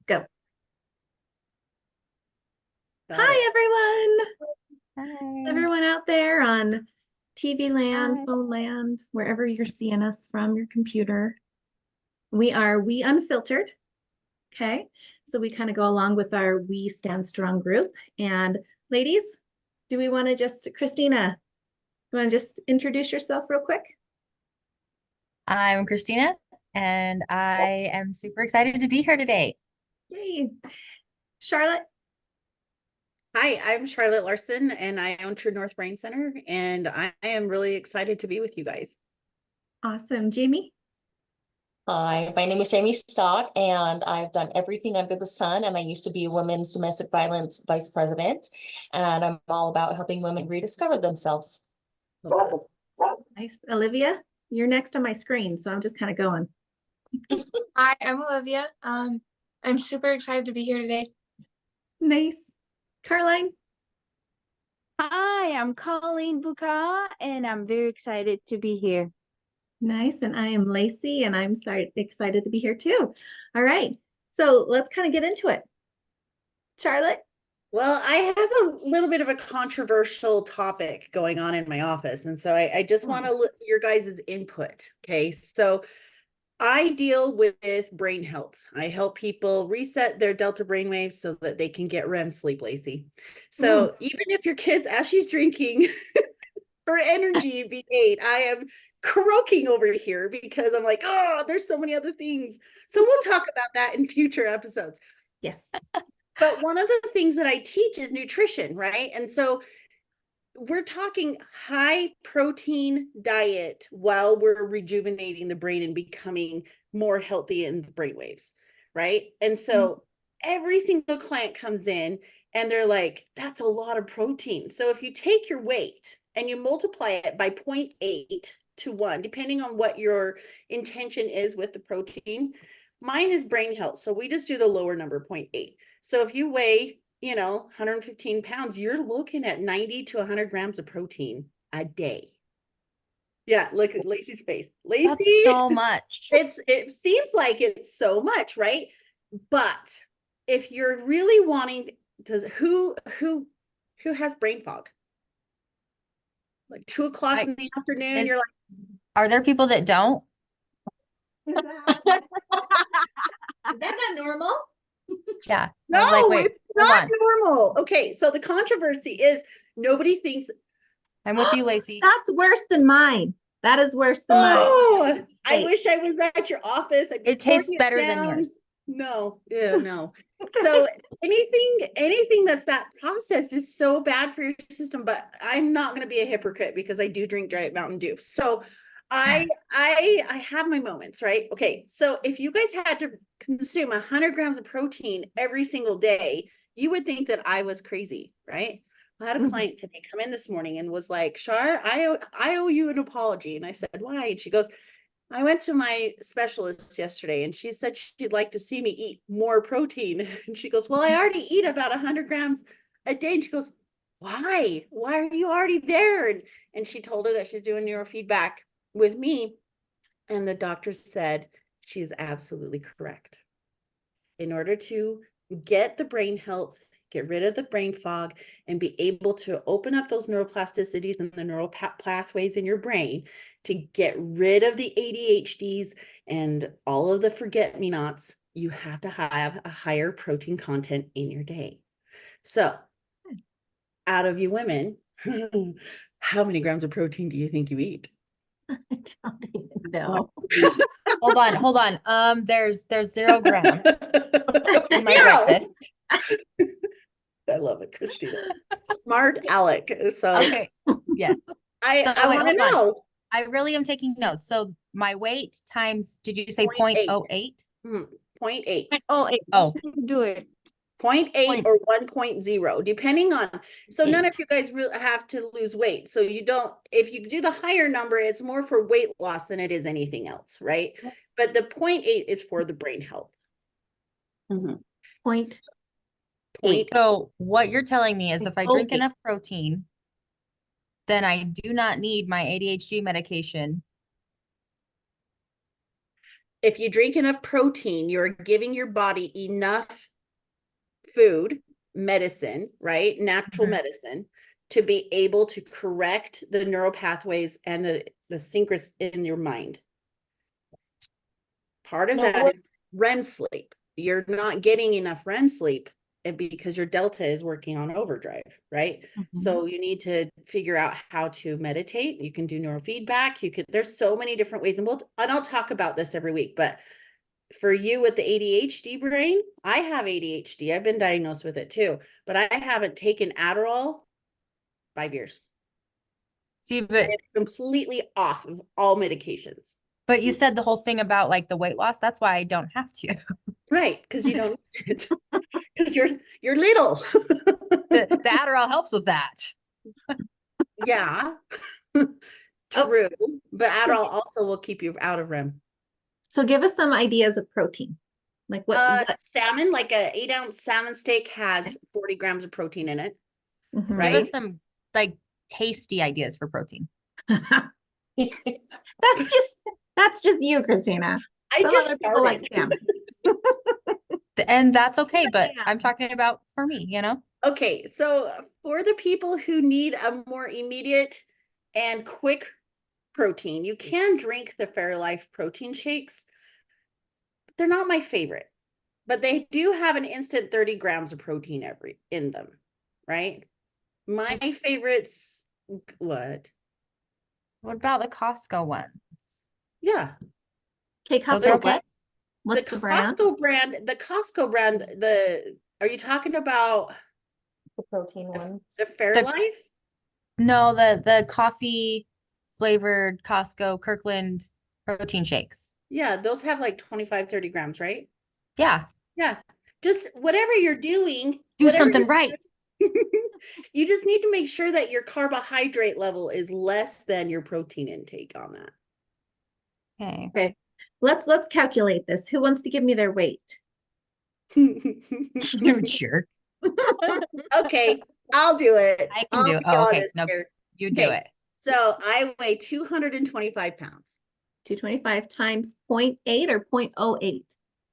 Go. Got it. Hi, everyone. Hi. Everyone out there on TV land, Hi. phone land, wherever you're seeing us from your computer. We are We Unfiltered. Okay. So we kind of go along with our We Stand Strong group. And ladies, do we want to Christina, you want to just introduce yourself real quick? I'm Christina, and I am super excited to be here today. Yay. Charlotte? Hi, I'm Charlotte Larson, and I own True North Brain Center, and I am really excited to be with you guys. Awesome. Jamie? Hi, my name is Jamie Stock, and I've done everything under the sun. And I used to be a women's domestic violence vice president, and I'm all about helping women rediscover themselves. Nice. Olivia, you're next on my screen, so I'm just kind of going. Hi, I'm Olivia. I'm super excited to be here today. Nice. Caroline? Hi, I'm Colleen Buka, and I'm very excited to be here. Nice. And I am Lacey, and I'm excited to be here too. All right. So let's kind of get into it. Charlotte? Well, I have a little bit of a controversial topic going on in my office, and so I just want to your guys' input. Okay, so I deal with brain health. I help people reset their delta brainwaves so that they can get REM sleep, Lacey. So even if your kid's as she's drinking her energy being 8, I am croaking over here because I'm like, oh, there's so many other things. So we'll talk about that in future episodes. Yes. But one of the things that I teach is nutrition, right? And so we're talking high protein diet while we're rejuvenating the brain and becoming more healthy in the brainwaves, right? And so every single client comes in and they're like, that's a lot of protein. So if you take your weight and you multiply it by 0.8 to 1, depending on what your intention is with the protein, mine is brain health. So we just do the lower number, 0.8. So if you weigh 115 pounds, you're looking at 90 to 100 grams of protein a day. Yeah, look at Lacey's face. Lacey, That's so much. It seems like it's so much, right? But if you're really wanting, who has brain fog? Like 2 o'clock in the afternoon, you're like, Are there people that don't? Is that not normal? Yeah. no, I was like, wait, it's hold not on. normal. Okay, so the controversy is nobody thinks. I'm with you, Lacey. That's worse than mine. That is worse than mine. Oh, I wish I was at your office. It tastes better than yours. No, yeah, no. So anything that's that processed is so bad for your system, but I'm not going to be a hypocrite because I do drink Diet Mountain Dew. So I have my moments, right? Okay, so if you guys had to consume 100 grams of protein every single day, you would think that I was crazy, right? I had a client today come in this morning and was like, Shar, I owe you an apology. And I said, why? And she goes, I went to my specialist yesterday and she said she'd like to see me eat more protein. And she goes, well, I already eat about 100 grams a day. And she goes, why? Why are you already there? And she told her that she's doing neurofeedback with me. And the doctor said she's absolutely correct. In order to get the brain health, get rid of the brain fog, and be able to open up those neuroplasticities and the neural pathways in your brain to get rid of the ADHDs and all of the forget-me-nots, you have to have a higher protein content in your day. So out of you women, how many grams of protein do you think you eat? I don't even know. Hold on. There's 0 grams in my breakfast. I love it, Christina. Smart Alec. So Okay. Yes. I want to know. I really am taking notes. So my weight times, did you say 0.08? 0.8. Oh, do it. 0.8 or 1.0, depending on. So none of you guys really have to lose weight. So you don't, if you do the higher number, it's more for weight loss than it is anything else, right? But the 0.8 is for the brain health. Point. So what you're telling me is if I drink enough protein, then I do not need my ADHD medication. if you drink enough protein, you're giving your body enough food, medicine, right? Natural medicine to be able to correct the neural pathways and the synchronous in your mind. Part of that is REM sleep. You're not getting enough REM sleep because your delta is working on overdrive, right? So you need to figure out how to meditate. You can do neurofeedback. There's so many different ways, and I'll talk about this every week. But for you with the ADHD brain, I have ADHD. I've been diagnosed with it too, but I haven't taken Adderall 5 years. See, but It's completely off of all medications. But you said the whole thing about like the weight loss. That's why I don't have to. Right, because you don't need it. Because you're little. The Adderall helps with that. Yeah. True. But Adderall also will keep you out of REM. So give us some ideas of protein. Like what? Salmon, like a 8-ounce salmon steak has 40 grams of protein in it. Mhm. Right. Give us some like tasty ideas for protein. That's just you, Christina. I Some just other people like started. salmon. And that's okay, but Yeah. I'm talking about for me, you know? Okay, so for the people who need a more immediate and quick protein, you can drink the Fairlife protein shakes. They're not my favorite, but they do have an instant 30 grams of protein in them, right? My favorites, what? What about the Costco ones? Yeah. Okay, Those are Costco, okay? what? What's the brand? The Costco brand, are you talking about The protein ones. the Fairlife? No, the coffee flavored Costco Kirkland protein shakes. Yeah, those have like 25, 30 grams, right? Yeah. Yeah. Just whatever you're doing, Do whatever something you're right. you just need to make sure that your carbohydrate level is less than your protein intake on that. Okay. Okay. Let's calculate this. Who wants to give me their weight? You jerk. Okay, I'll do it. I can I'll do it. be Oh, okay. honest No, here. you do Okay. it. So I weigh 225 pounds. 225 times 0.8 or 0.08?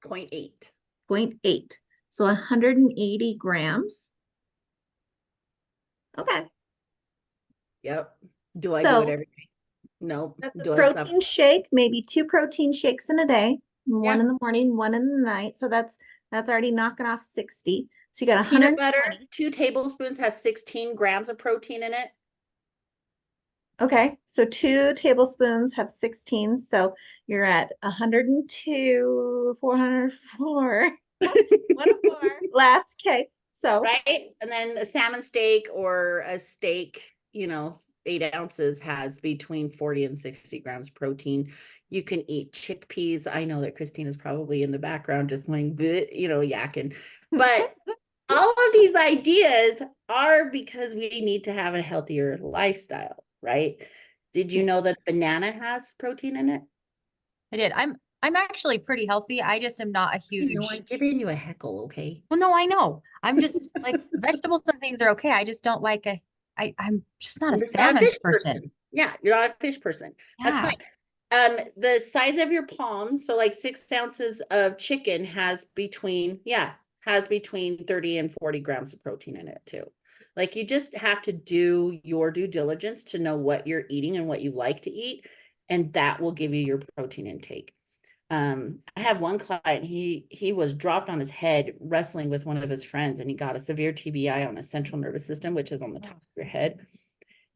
0.8. 0.8. So 180 grams. Okay. Yep. Do I do So it every day? No. that's a Do I stop? protein shake, maybe 2 protein shakes in a day, one Yeah. in the morning, one in the night. So that's already knocking off 60. So you got Peanut 120. butter, 2 tablespoons has 16 grams of protein in it. Okay, so 2 tablespoons have 16. So you're at 102, 404. 104 left. Okay, so Right? And then a salmon steak or a steak, 8 ounces has between 40 and 60 grams protein. You can eat chickpeas. I know that Christina's probably in the background just going, yakking. But all of these ideas are because we need to have a healthier lifestyle, right? Did you know that banana has protein in it? I did. I'm actually pretty healthy. I just am not a huge. I'm giving you a heckle, okay? Well, no, I know. I'm just like vegetables and things are okay. I just don't like I'm just not a You're just not salmon person. Yeah, you're not a fish person. That's Yeah. fine. The size of your palm, so like 6 ounces of chicken has between 30 and 40 grams of protein in it too. Like you just have to do your due diligence to know what you're eating and what you like to eat, and that will give you your protein intake. I have one client, he was dropped on his head wrestling with one of his friends, and he got a severe TBI on his central nervous system, which is on the top of your head.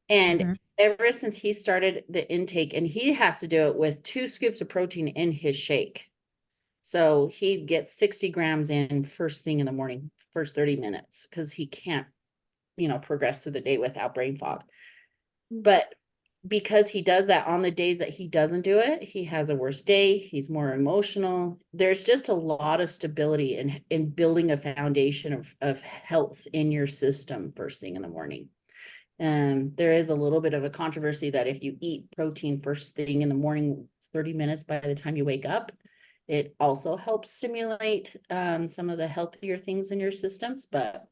And ever since he started the intake, and he has to do it with 2 scoops of protein in his shake. So he'd get 60 grams in first thing in the morning, first 30 minutes, because he can't, progress through the day without brain fog. But because he does that on the days that he doesn't do it, he has a worse day. He's more emotional. There's just a lot of stability in building a foundation of health in your system first thing in the morning. There is a little bit of a controversy that if you eat protein first thing in the morning, 30 minutes by the time you wake up, it also helps stimulate some of the healthier things in your systems. But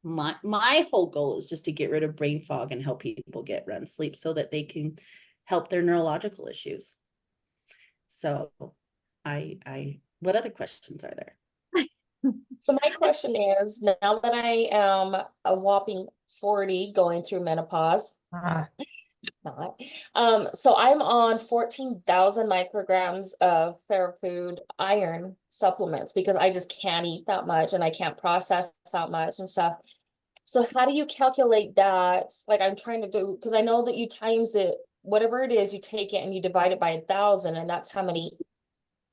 my whole goal is just to get rid of brain fog and help people get REM sleep so that they can help their neurological issues. So what other questions are there? So my question is, now that I am a whopping 40 going through menopause, not, so I'm on 14,000 micrograms of fair food iron supplements because I just can't eat that much and I can't process that much and stuff. So how do you calculate that? Like I'm trying to do, because I know that you times it, whatever it is, you take it and you divide it by 1,000 and that's how many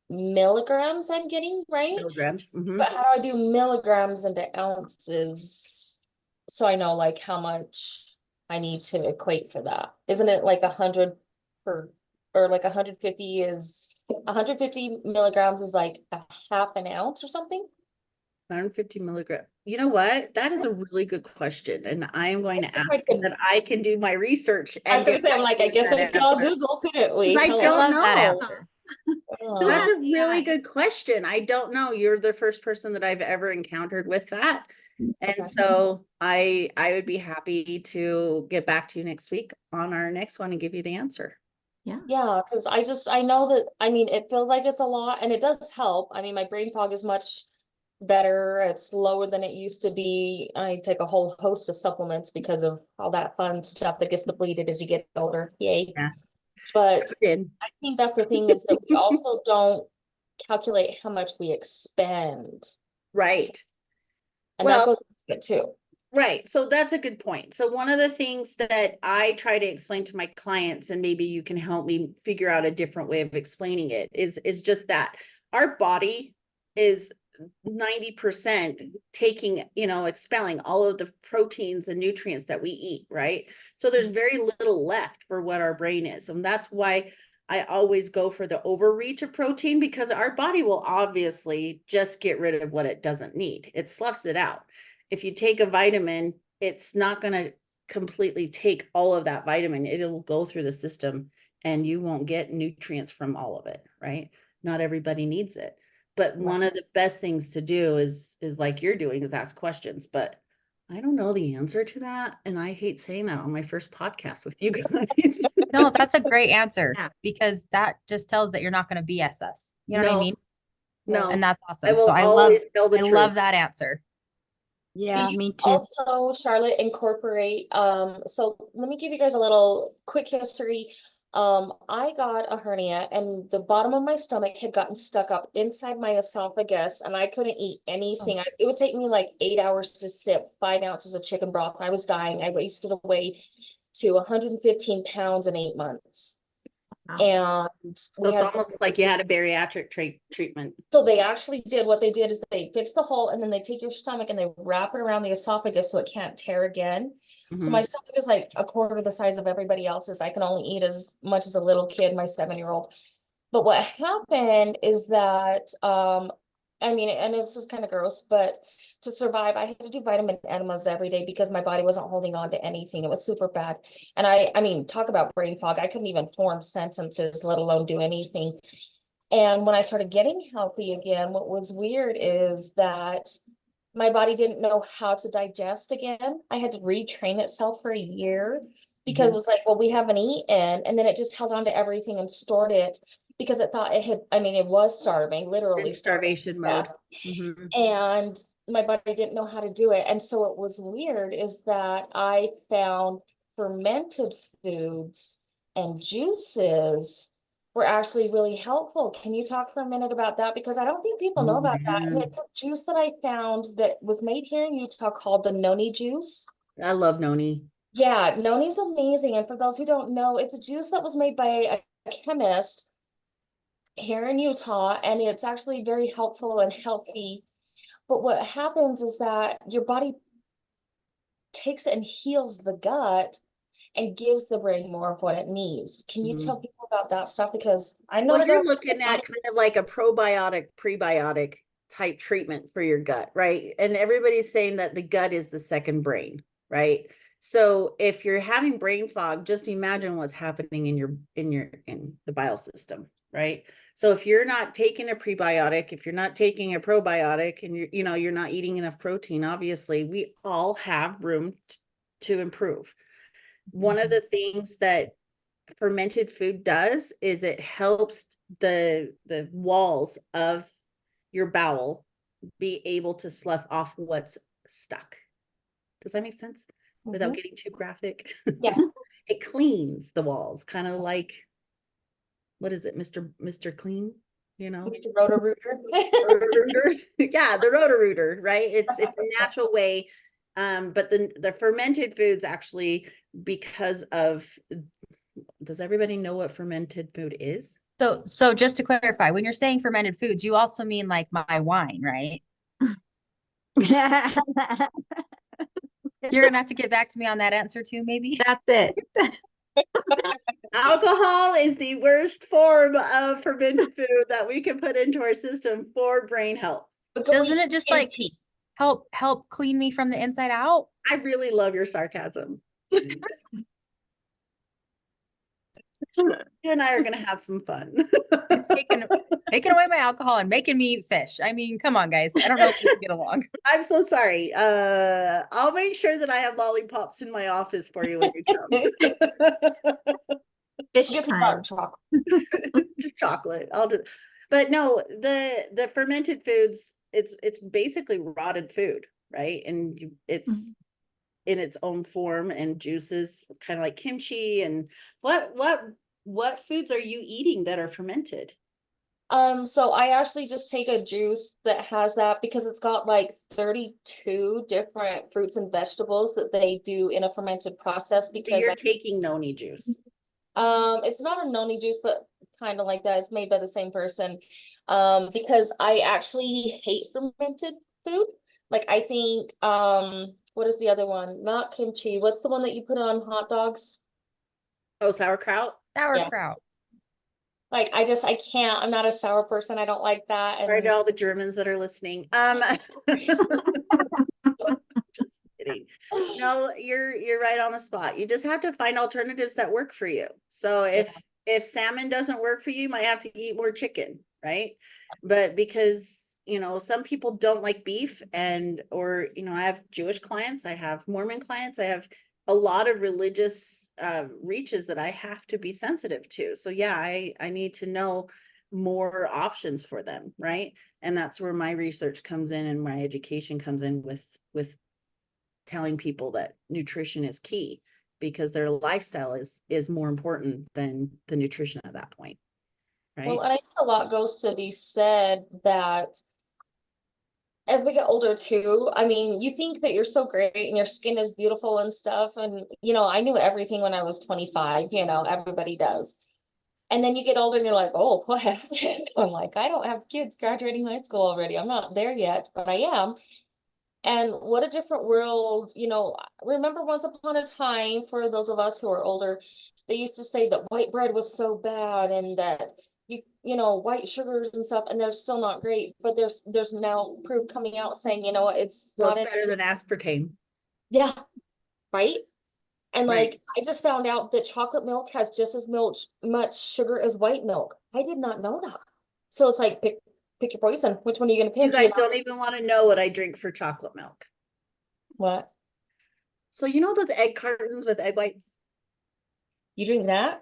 milligrams I'm getting, right? Milligrams. Mhm. But how do I do milligrams into ounces? So I know like how much I need to equate for that. Isn't it like 100 per, or like 150 is 150 milligrams is like a half an ounce or something? 150 milligrams. You know what? That is a really good question. And I am going to I ask could- that I can do my research I'm and gonna get say, I'm like, I guess we that could all answer. Google, couldn't we? 'Cause I Hello. I don't love that know. answer. Oh. That's a Yeah. really good question. I don't know. You're the first person that I've ever encountered with that. And Okay. so I would be happy to get back to you next week on our next one and give you the answer. Yeah. Yeah, because I know that, I mean, it feels like it's a lot and it does help. I mean, my brain fog is much better. It's lower than it used to be. I take a whole host of supplements because of all that fun stuff that gets depleted as you get older. Yay. Yeah. But And I think that's the thing is that we also don't calculate how much we expend. right. And Well, that goes into it too. right. So that's a good point. So one of the things that I try to explain to my clients, and maybe you can help me figure out a different way of explaining it, is just that our body is 90% taking, expelling all of the proteins and nutrients that we eat, right? So there's very little left for what our brain is. And that's why I always go for the overreach of protein, because our body will obviously just get rid of what it doesn't need. It sloughs it out. If you take a vitamin, it's not going to completely take all of that vitamin. It'll go through the system and you won't get nutrients from all of it, right? Not everybody needs it. But one of the best things to do is like you're doing, is ask questions. But I don't know the answer to that. And I hate saying that on my first podcast with you guys. No, that's a great answer Yeah. because that just tells that you're not going to BS us. You know what I No. mean? No, And that's I awesome. will So always tell the I truth. love that answer. Yeah, Do me you too. also, Charlotte, incorporate, so let me give you guys a little quick history. I got a hernia and the bottom of my stomach had gotten stuck up inside my esophagus and I couldn't eat anything. It would take me like 8 hours to sip 5 ounces of chicken broth. I was dying. I wasted away to 115 pounds in 8 months. Wow. And So we it's had almost like you had a bariatric treatment. So they actually did, what they did is they fix the hole and then they take your stomach and they wrap it around the esophagus so it can't tear again. So my stomach is like a quarter the size of everybody else's. I can only eat as much as a little kid, my 7-year-old. But what happened is that, I mean, and this is kind of gross, but to survive, I had to do vitamin enemas every day because my body wasn't holding on to anything. It was super bad. And I mean, talk about brain fog. I couldn't even form sentences, let alone do anything. And when I started getting healthy again, what was weird is that my body didn't know how to digest again. I had to retrain itself for a year because it was like, well, we haven't eaten. And then it just held on to everything and stored it because it thought it had, I mean, it was starving, literally In starvation mode. and my body didn't know how to do it. And so what was weird is that I found fermented foods and juices were actually really helpful. Can you talk for a minute about that? Because I don't think people know about that. And it's a juice that I found that was made here in Utah called the noni juice. I love noni. Yeah, noni's amazing. And for those who don't know, it's a juice that was made by a chemist here in Utah, and it's actually very helpful and healthy. But what happens is that your body takes it and heals the gut and gives the brain more of what it needs. Can you tell people about that stuff? Because I know Well, you're looking at kind of like a probiotic, prebiotic type treatment for your gut, right? And everybody's saying that the gut is the second brain, right? So if you're having brain fog, just imagine what's happening in the bile system, right? So if you're not taking a prebiotic, if you're not taking a probiotic, and you're not eating enough protein, obviously we all have room to improve. One of the things that fermented food does is it helps the walls of your bowel be able to slough off what's stuck. Does that make sense? Without getting too graphic. Yeah. It cleans the walls, kind of like, what is it, Mr. Clean? You know, Mr. Roto-Rooter. Roto-Rooter. Yeah, the Roto-Rooter, right? It's a natural way. But the fermented foods actually, because of, does everybody know what fermented food is? So just to clarify, when you're saying fermented foods, you also mean like my wine, right? You're gonna have to get back to me on that answer too, maybe. That's it. Alcohol is the worst form of fermented food that we can put into our system for brain health. Doesn't it just like help clean me from the inside out? I really love your sarcasm. You and I are going to have some fun. taking away my alcohol and making me eat fish. I mean, come on, guys. I don't know if we can get along. I'm so sorry. I'll make sure that I have lollipops in my office for you when you come. Fish Just time. dark chocolate. Just chocolate. I'll do. But no, the fermented foods, it's basically rotted food, right? And it's in its own form and juices, kind of like kimchi. And what foods are you eating that are fermented? So I actually just take a juice that has that because it's got like 32 different fruits and vegetables that they do in a fermented process So because you're taking noni juice. it's not a noni juice, but kind of like that. It's made by the same person. Because I actually hate fermented food. Like I think what is the other one? Not kimchi. What's the one that you put on hot dogs? Oh, sauerkraut. Sauerkraut. Like I can't. I'm not a sour person. I don't like that. Sorry to And all the Germans that are listening. Just kidding. No, you're right on the spot. You just have to find alternatives that work for you. So if salmon doesn't work for you, you might have to eat more chicken, right? But because some people don't like beef, or I have Jewish clients, I have Mormon clients, I have a lot of religious reaches that I have to be sensitive to. So yeah, I need to know more options for them, right? And that's where my research comes in and my education comes in with telling people that nutrition is key, because their lifestyle is more important than the nutrition at that point, right? well, and I think a lot goes to be said that as we get older too, I mean, you think that you're so great and your skin is beautiful and stuff. And, I knew everything when I was 25, everybody does. And then you get older and you're like, oh, what happened? I'm like, I don't have kids graduating high school already. I'm not there yet, but I am. And what a different world, remember once upon a time, for those of us who are older, they used to say that white bread was so bad and that white sugars and stuff, and they're still not great. But there's now proof coming out saying, it's Well, not it's better than aspartame. yeah, right. And Right. like I just found out that chocolate milk has just as much sugar as white milk. I did not know that. So it's like pick your poison. Which one are you gonna pick? You guys don't even want to know what I drink for chocolate milk. What? So those egg cartons with egg whites? You drink that?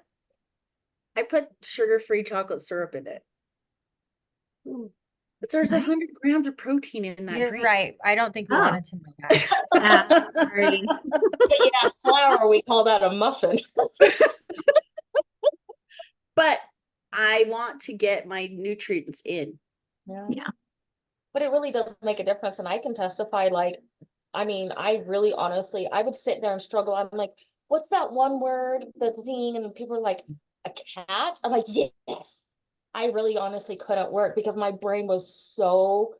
I put sugar-free chocolate syrup in it. But there's 100 grams of protein in that You're drink. right. I don't think we wanted to know that. Sorry. Yeah, flour, we call that a muffin. But I want to get my nutrients in. Yeah. But it really does make a difference. And I can testify, like, I mean, I really honestly, I would sit there and struggle. I'm like, what's that one word, the thing? And people are like, a cat? I'm like, yes. I really honestly couldn't work because my brain was so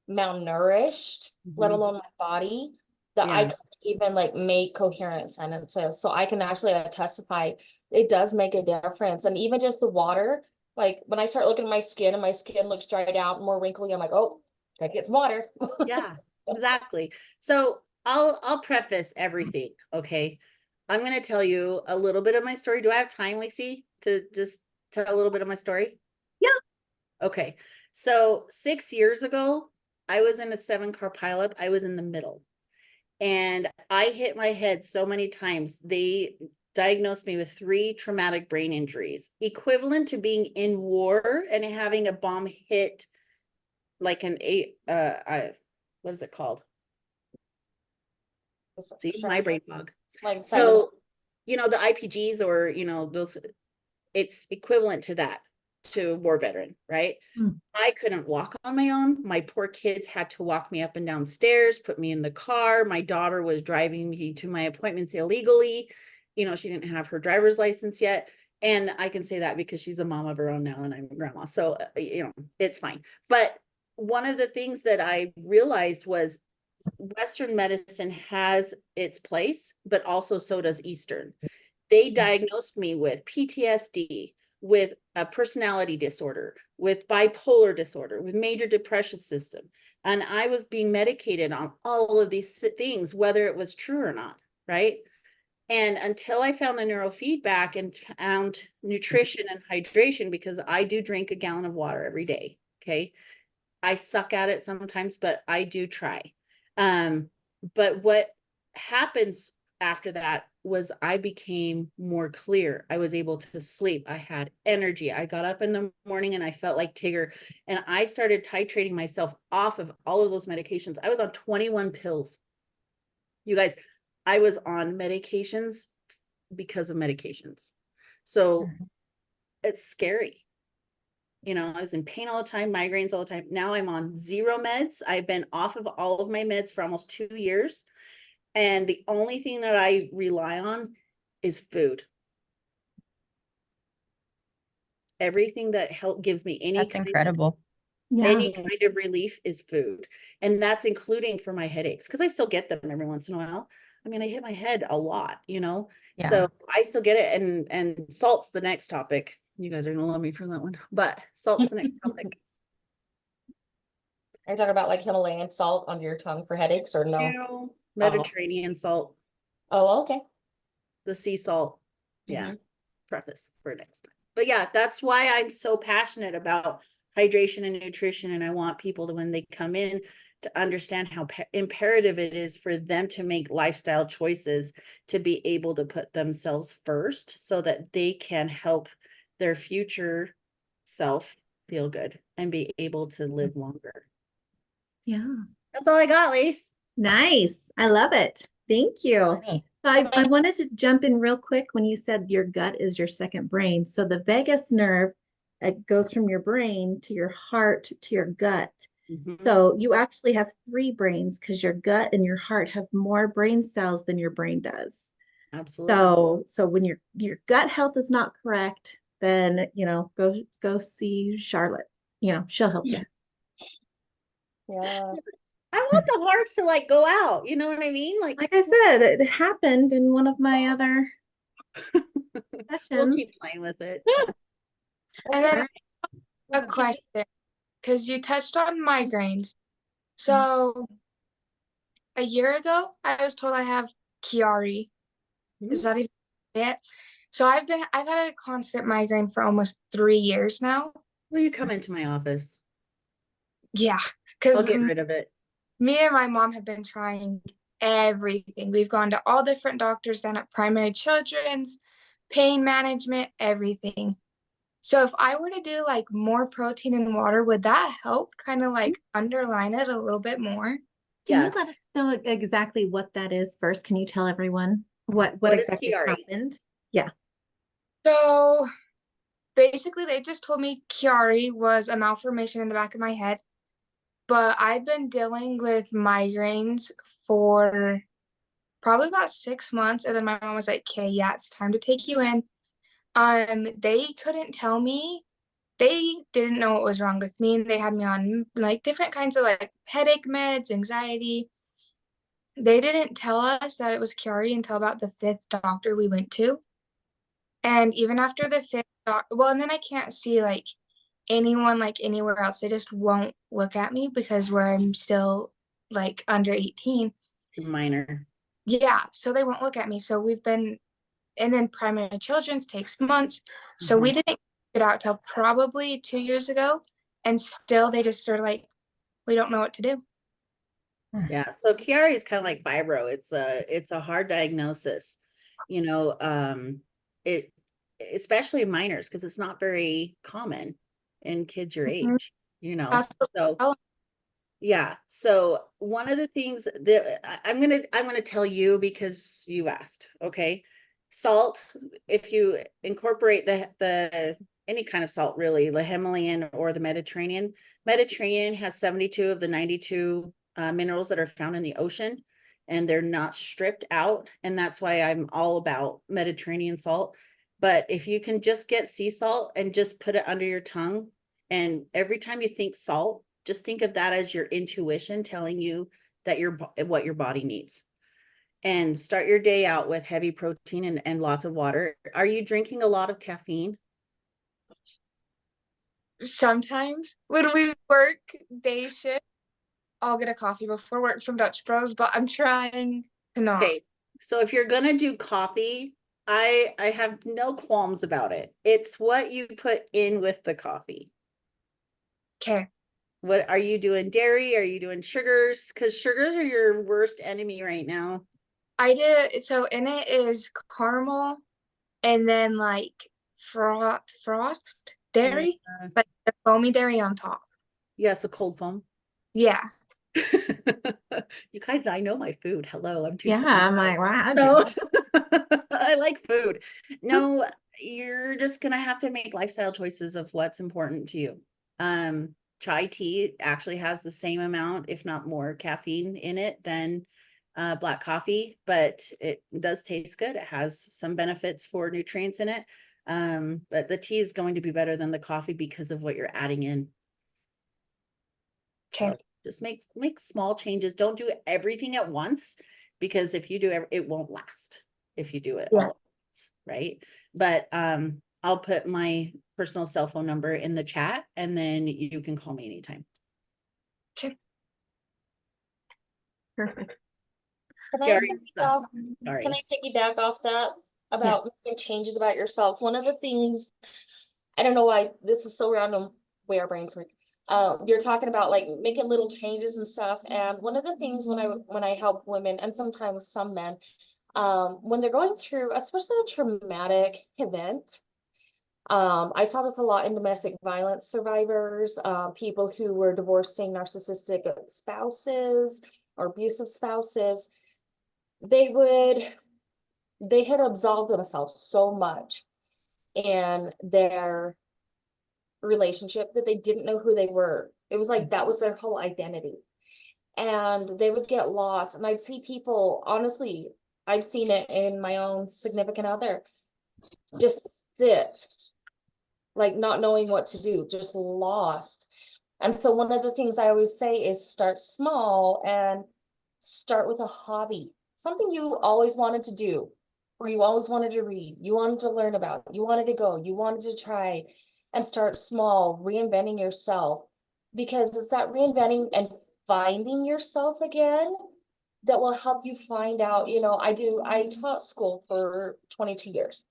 malnourished, let alone my body, that I Yeah. couldn't even like make coherent sentences. So I can actually testify it does make a difference. And even just the water, like when I start looking at my skin and my skin looks dried out, more wrinkly, I'm like, oh, gotta get some water. Yeah, exactly. So I'll preface everything, okay? I'm gonna tell you a little bit of my story. Do I have time, Lacey, to just tell a little bit of my story? Yeah. Okay. So 6 years ago, I was in a 7-car pileup. I was in the middle. And I hit my head so many times. They diagnosed me with 3 traumatic brain injuries, equivalent to being in war and having a bomb hit like what is it called? See, my brain fog. Like So, you know, the IPGs or, you know, those, it's equivalent to that, to a war veteran, right? I couldn't walk on my own. My poor kids had to walk me up and down stairs, put me in the car. My daughter was driving me to my appointments illegally. You know, she didn't have her driver's license yet. And I can say that because she's a mom of her own now and I'm a grandma. So, you know, it's fine. But one of the things that I realized was Western medicine has its place, but also so does Eastern. They diagnosed me with PTSD, with a personality disorder, with bipolar disorder, with major depression system. And I was being medicated on all of these things, whether it was true or not, right? And until I found the neurofeedback and found nutrition and hydration, because I do drink a gallon of water every day, okay? I suck at it sometimes, but I do try. But what happens after that was I became more clear. I was able to sleep. I had energy. I got up in the morning and I felt like Tigger. And I started titrating myself off of all of those medications. I was on 21 pills. You guys, I was on medications because of medications. So it's scary. You know, I was in pain all the time, migraines all the time. Now I'm on 0 meds. I've been off of all of my meds for almost 2 years. And the only thing that I rely on is food. Everything that gives me That's incredible. any kind of relief is food. And that's including for my headaches, because I still get them every once in a while. I mean, I hit my head a lot, you know, so I still get it. And salt's the next topic. You guys are gonna love me for that one, but salt's the next topic. Are you talking about like Himalayan salt under your tongue for headaches or no? No, Mediterranean salt, Oh, okay. the sea salt. Yeah, preface for next time. But yeah, that's why I'm so passionate about hydration and nutrition. And I want people to, when they come in, to understand how imperative it is for them to make lifestyle choices, to be able to put themselves first so that they can help their future self feel good and be able to live longer. Yeah. That's all I got, Lise. Nice. I love it. Thank you. Funny. So I wanted to jump in real quick when you said your gut is your second brain. So the vagus nerve, it goes from your brain to your heart to your gut. So you actually have 3 brains because your gut and your heart have more brain cells than your brain does. Absolutely. So when your gut health is not correct, then you know, go see Charlotte. You know, she'll help you. Yeah. I want the hearts to like go out. You know what I mean? Like I said, it happened in one of my other we'll sessions. keep playing with it. And then a question, because you touched on migraines. So a year ago, I was told I have Chiari. Is that even it? So I've had a constant migraine for almost 3 years now. Will you come into my office? Yeah, I'll because get rid of it. me and my mom have been trying everything. We've gone to all different doctors down at Primary Children's, pain management, everything. So if I were to do like more protein and water, would that help kind of like underline it a little bit more? Can you let us know exactly what that is first? Can you tell everyone what exactly happened? Yeah. So basically they just told me Chiari was a malformation in the back of my head, but I've been dealing with migraines for probably about 6 months. And then my mom was like, okay, yeah, it's time to take you in. They couldn't tell me. They didn't know what was wrong with me. They had me on like different kinds of like headache meds, anxiety. They didn't tell us that it was Chiari until about the 5th doctor we went to. And even after the 5th well, and then I can't see like anyone like anywhere else. They just won't look at me because I'm still like under 18. Minor. Yeah, so they won't look at me. So we've been, and then Primary Children's takes months. So we didn't get out till probably 2 years ago. And still they just are like, we don't know what to do. Yeah. So Chiari is kind of like fibro. It's a hard diagnosis. you know, it, especially minors, because it's not very common in kids your Mhm. age, you know. That's what So I- yeah. So one of the things that I'm gonna tell you because you asked, okay? Salt, if you incorporate the any kind of salt really, the Himalayan or the Mediterranean has 72 of the 92 minerals that are found in the ocean, and they're not stripped out, and that's why I'm all about Mediterranean salt. But if you can just get sea salt and just put it under your tongue, and every time you think salt, just think of that as your intuition telling you that what your body needs. And start your day out with heavy protein and lots of water. Are you drinking a lot of caffeine? Sometimes when we work day shift, I'll get a coffee before work from Dutch Bros, but I'm trying to not. Okay. So if you're gonna do coffee, I have no qualms about it. It's what you put in with the coffee. Okay. What are you doing? Dairy? Are you doing sugars? Because sugars are your worst enemy right now. I did, so in it is caramel and then like frost dairy, Yeah. like the foamy dairy on top. Yes, a cold foam. Yeah. You guys, I know my food. Hello, I'm too. Yeah, I'm like, wow. So I like food. No, you're just gonna have to make lifestyle choices of what's important to you. Chai tea actually has the same amount, if not more, caffeine in it than black coffee, but it does taste good. It has some benefits for nutrients in it. But the tea is going to be better than the coffee because of what you're adding in. Okay. So just make small changes. Don't do everything at once, because if you do it won't last if you do it all Yeah. at once, right? But I'll put my personal cell phone number in the chat, and then you can call me anytime. Okay. Perfect. Gary, Can sorry. I piggyback off that about making changes about yourself? One of the things, I don't know why this is so random, way our brains work. You're talking about like making little changes and stuff. And one of the things when I help women and sometimes some men, when they're going through, especially a traumatic event, I saw this a lot in domestic violence survivors, people who were divorcing narcissistic spouses or abusive spouses. They had absolved themselves so much in their relationship that they didn't know who they were. It was like that was their whole identity. And they would get lost. And I'd see people, honestly, I've seen it in my own significant other, just sit, like not knowing what to do, just lost. And so one of the things I always say is start small and start with a hobby, something you always wanted to do, or you always wanted to read, you wanted to learn about, you wanted to go, you wanted to try, and start small, reinventing yourself, because it's that reinventing and finding yourself again that will help you find out, I taught school for 22 years.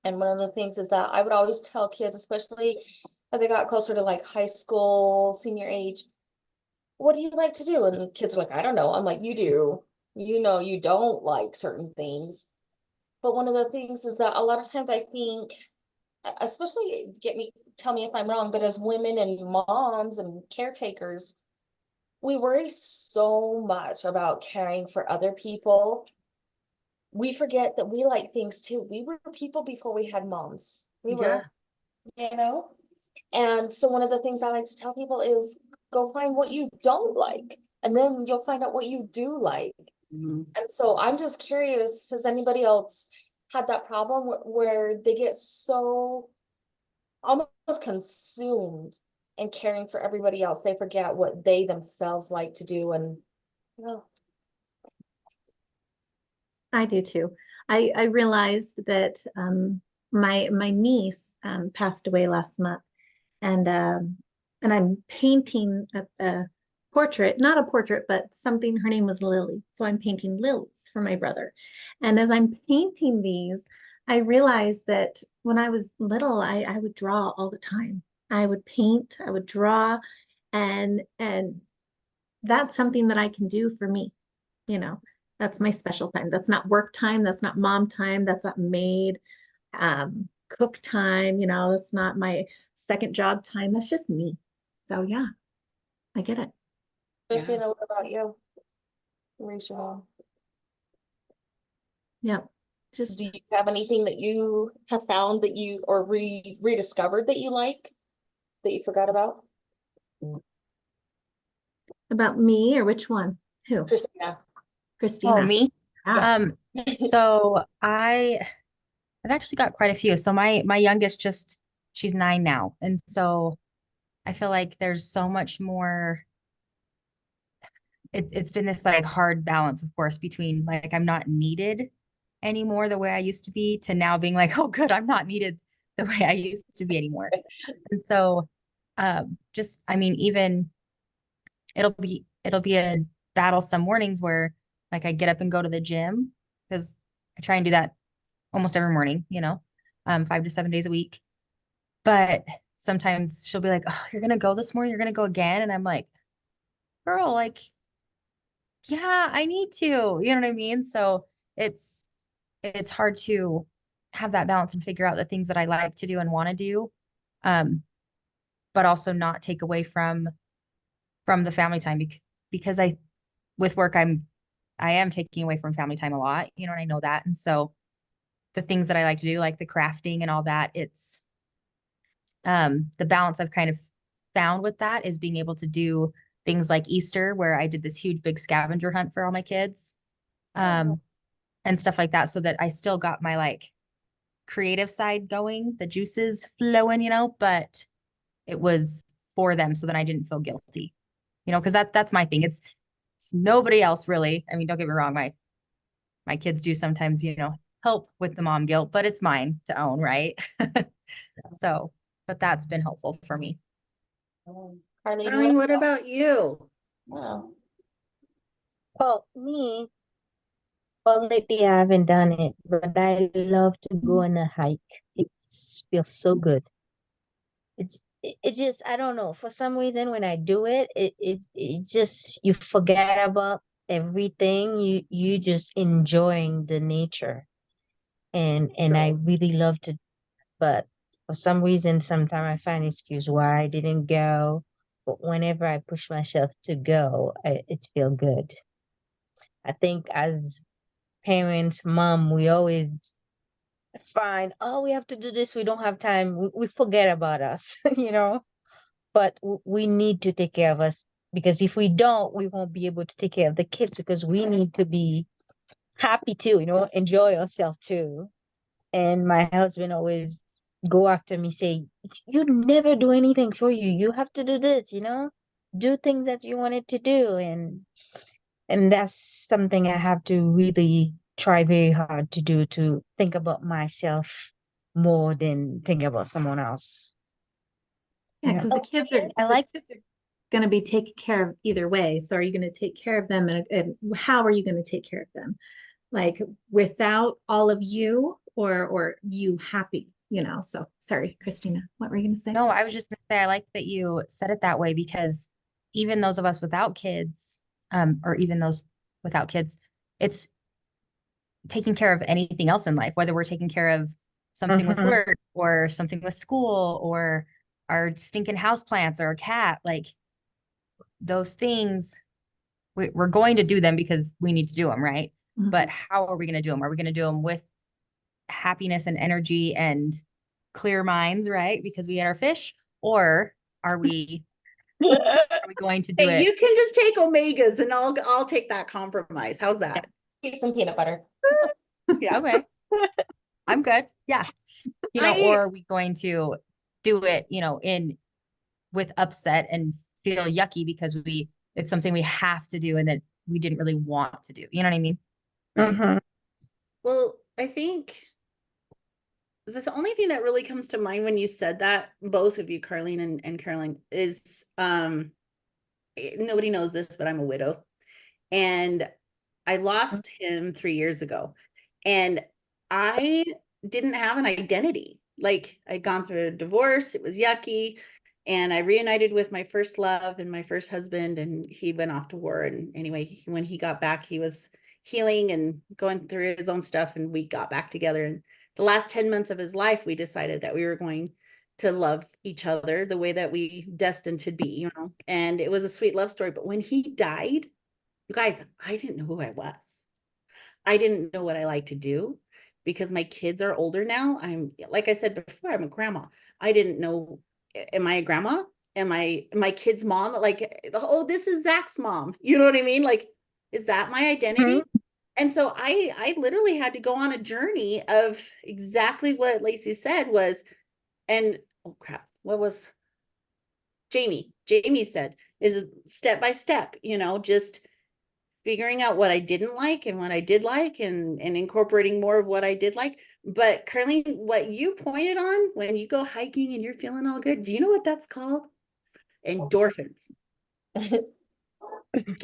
And one of the things is that I would always tell kids, especially as I got closer to like high school, senior age, what do you like to do? And kids are like, I don't know. I'm like, you do. You don't like certain things. But one of the things is that a lot of times I think, especially tell me if I'm wrong, but as women and moms and caretakers, we worry so much about caring for other people. We forget that we like things too. We were people before we had moms. We were, And so one of the things I like to tell people is go find what you don't like, and then you'll find out what you do like. Mhm. And so I'm just curious, has anybody else had that problem where they get so almost consumed in caring for everybody else, they forget what they themselves like to do? And I do too. I realized that my niece passed away last month, and I'm painting a portrait, not a portrait, but something. Her name was Lily, so I'm painting lilies for my brother. And as I'm painting these, I realized that when I was little, I would draw all the time. I would paint, I would draw, and that's something that I can do for me, you know. That's my special time. That's not work time. That's not mom time. That's not maid, cook time. You know, that's not my second job time. That's just me. So yeah, I get it. Christina, what about you? Raise your hand. Yeah. Just Do you have anything that you have found that you or rediscovered that you like that you forgot about? about me or which one? Who? Christina. Christina. Oh, me? Yeah. So I've actually got quite a few. So my youngest she's 9 now. And so I feel like there's so much more. It's been this like hard balance, of course, between like I'm not needed anymore the way I used to be to now being like, oh good, I'm not needed the way I used to be anymore. And so just I mean, even it'll be a battle some mornings where like I get up and go to the gym because I try and do that almost every morning, 5 to 7 days a week. But sometimes she'll be like, oh, you're gonna go this morning, you're gonna go again. And I'm like, girl, like, yeah, I need to, you know what I mean? So it's hard to have that balance and figure out the things that I like to do and want to do. But also not take away from the family time because with work I am taking away from family time a lot, and I know that. And so the things that I like to do, like the crafting and all that, it's the balance I've kind of found with that is being able to do things like Easter, where I did this huge big scavenger hunt for all my kids, and stuff like that, so that I still got my like creative side going, the juices flowing, but it was for them so that I didn't feel guilty, because that's my thing. It's nobody else really. I mean, don't get me wrong, my kids do sometimes, help with the mom guilt, but it's mine to own, right? So, but that's been helpful for me. Carly, Darling, what about you? Wow. Well, me, well, lately I haven't done it, but I love to go on a hike. It feels so good. It just, I don't know, for some reason when I do it, it just, you forget about everything. You just enjoying the nature. And I really love to, but for some reason, sometimes I find excuse why I didn't go. But whenever I push myself to go, it feels good. I think as parents, mom, we always find, oh, we have to do this. We don't have time. We forget about us, but we need to take care of us because if we don't, we won't be able to take care of the kids because we need to be happy too, enjoy ourselves too. And my husband always go after me, say, you never do anything for you. You have to do this, do things that you wanted to do. And that's something I have to really try very hard to do, to think about myself more than think about someone else. Yeah, because the kids are going to be taken care of either way. So are you going to take care of them and how are you going to take care of them? Like without all of you or you happy, So sorry, Christina, what were you going to say? No, I was just going to say, I like that you said it that way because even those of us without kids, or even those without kids, it's taking care of anything else in life, whether we're taking care of something with work or something with school or our stinking house plants or a cat, like those things, we're going to do them because we need to do them, right? Mhm. But how are we going to do them? Are we going to do them with happiness and energy and clear minds, right? Because we had our fish, or are we going to do Hey, it? you can just take omegas and I'll take that compromise. How's that? Eat some peanut butter. Yeah. Okay. I'm good. Yeah. Or are we going to do it, with upset and feel yucky because it's something we have to do and that we didn't really want to do. You know what I mean? Well, I think the only thing that really comes to mind when you said that, both of you, Carlene and Caroline, is nobody knows this, but I'm a widow. And I lost him 3 years ago. And I didn't have an identity. Like I'd gone through a divorce, it was yucky. And I reunited with my first love and my first husband, and he went off to war. And anyway, when he got back, he was healing and going through his own stuff, and we got back together. And the last 10 months of his life, we decided that we were going to love each other the way that we destined to be, you know, and it was a sweet love story. But when he died, you guys, I didn't know who I was. I didn't know what I like to do because my kids are older now. I'm, like I said before, I'm a grandma. I didn't know, am I a grandma? Am I my kid's mom? Like, oh, this is Zach's mom. You know what I mean? Like, is that my identity? And so I literally had to go on a journey of exactly what Lacey said was, and oh crap, what was Jamie said is step by step, you know, just figuring out what I didn't like and what I did like, and incorporating more of what I did like. But currently, what you pointed on, when you go hiking and you're feeling all good, do you know what that's called? Endorphins.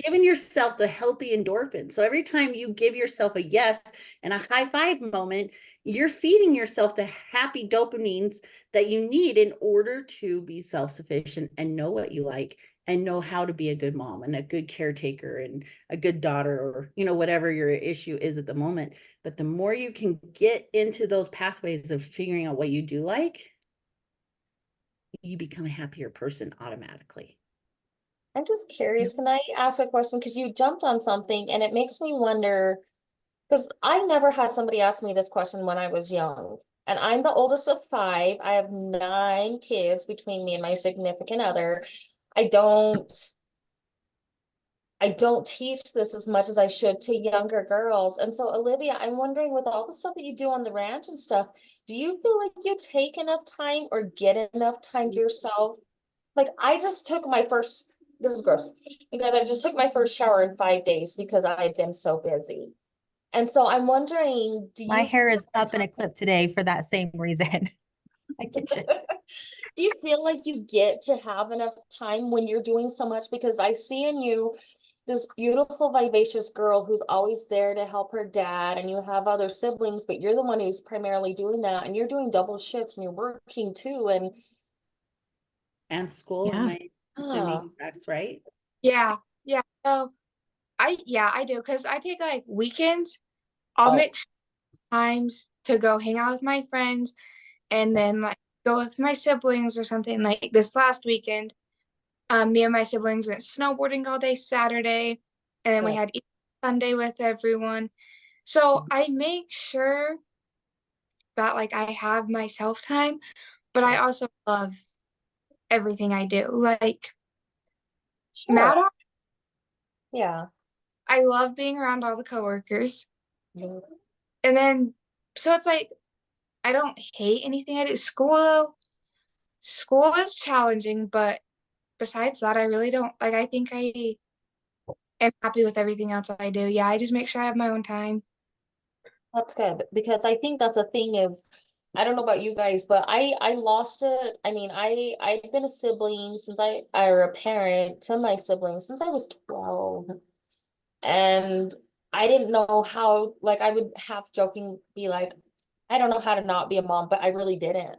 Giving yourself the healthy endorphin. So every time you give yourself a yes and a high five moment, you're feeding yourself the happy dopamines that you need in order to be self-sufficient and know what you like and know how to be a good mom and a good caretaker and a good daughter, or, you know, whatever your issue is at the moment. But the more you can get into those pathways of figuring out what you do like, you become a happier person automatically. I'm just curious, can I ask a question? Because you jumped on something and it makes me wonder, because I never had somebody ask me this question when I was young. And I'm the oldest of five. I have 9 kids between me and my significant other. I don't teach this as much as I should to younger girls. And so, Olivia, I'm wondering, with all the stuff that you do on the ranch and stuff, do you feel like you take enough time or get enough time to yourself? Like, I just took my first, this is gross, because I just took my first shower in 5 days because I've been so busy. And so I'm wondering, do My you hair is up in a clip today for that same reason. I get you. do you feel like you get to have enough time when you're doing so much? Because I see in you this beautiful, vivacious girl who's always there to help her dad, and you have other siblings, but you're the one who's primarily doing that, and you're doing double shifts and you're working too. And school, Yeah. am I assuming that's right? Yeah. Yeah. So I do, because I take like weekends. I'll Oh. make times to go hang out with my friends and then like go with my siblings or something. Like this last weekend, me and my siblings went snowboarding all day Saturday, and then we Cool. had Sunday with everyone. So I make sure that like I have my self time, but I also love everything I do. Like Sure. Matt, Yeah. I love being around all the coworkers. Mhm. And then so it's like I don't hate anything I do. School is challenging, but besides that, I really don't like, I think I am happy with everything else I do. Yeah, I just make sure I have my own time. That's good, because I think that's a thing is, I don't know about you guys, but I lost it. I mean, I've been a sibling since or a parent to my siblings since I was 12. And I didn't know how, like, I would half joking be like, I don't know how to not be a mom, but I really didn't.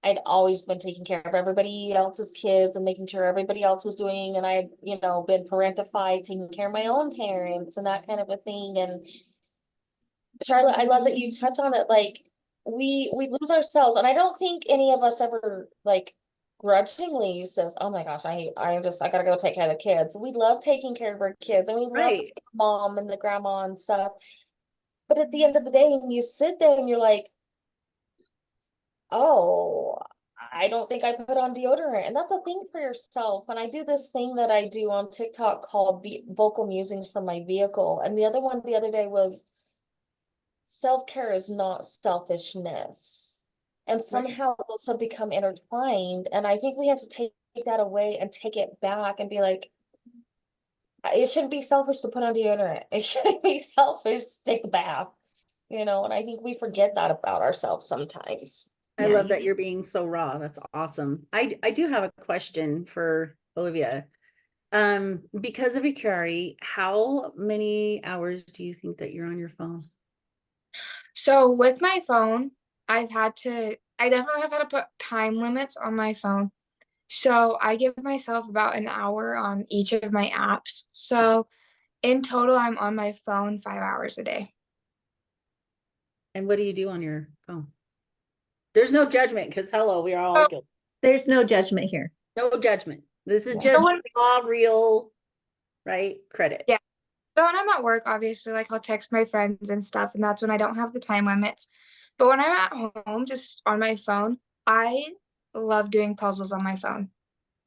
I'd always been taking care of everybody else's kids and making sure everybody else was doing, and I had, been parentified, taking care of my own parents and that kind of a thing. And Charlotte, I love that you touch on it. Like, we lose ourselves, and I don't think any of us ever like grudgingly says, "Oh my gosh, I gotta go take care of the kids." We love taking care of our kids, and we love the Right. mom and the grandma and stuff. But at the end of the day, when you sit there and you're like, "Oh, I don't think I put on deodorant," and that's a thing for yourself. And I do this thing that I do on TikTok called vocal musings from my vehicle, and the other one the other day was, self-care is not selfishness. And somehow those have become intertwined. And I think we have to take that away and take it back and be like, it shouldn't be selfish to put on deodorant. It shouldn't be selfish to take a bath, and I think we forget that about ourselves sometimes. I Yeah, love that you're being so raw. That's awesome. I do have a question for Olivia. Because of Ikari, how many hours do you think that you're on your phone? So with my phone, I definitely have had to put time limits on my phone. So I give myself about an hour on each of my apps. So In total, I'm on my phone 5 hours a day. And what do you do on your phone? There's no judgment because hello, we are all Oh. guilty. There's no judgment here. No judgment. This is Yeah. just So raw, real, right? Credit. Yeah. So when I'm at work, obviously, like I'll text my friends and stuff, and that's when I don't have the time limits. But when I'm at home, just on my phone, I love doing puzzles on my phone.